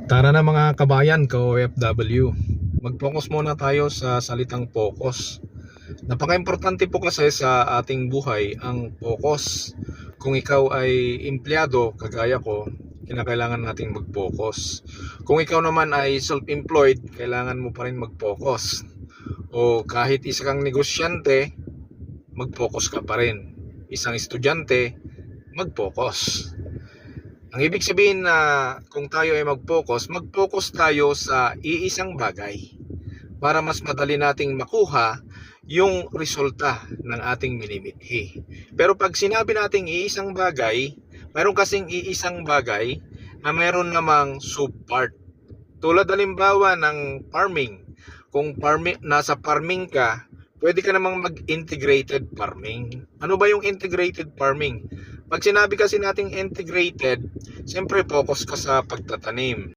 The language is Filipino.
Tara na mga kabayan, ka-OFW. Mag-focus muna tayo sa salitang focus. Napaka-importante po kasi sa ating buhay ang focus. Kung ikaw ay empleyado, kagaya ko, kinakailangan nating mag-focus. Kung ikaw naman ay self-employed, kailangan mo pa rin mag-focus. O kahit isa kang negosyante, mag-focus ka pa rin. Isang estudyante, mag-focus. Ang ibig sabihin na kung tayo ay mag-focus tayo sa iisang bagay para mas madali nating makuha yung resulta ng ating minimithi. Pero pag sinabi nating iisang bagay, mayroon kasing iisang bagay na mayroon namang subpart. Tulad halimbawa ng farming. Kung nasa farming ka, pwede ka namang mag-integrated farming. Ano ba yung integrated farming? Pag sinabi kasi nating integrated, siyempre focus ka sa pagtatanim.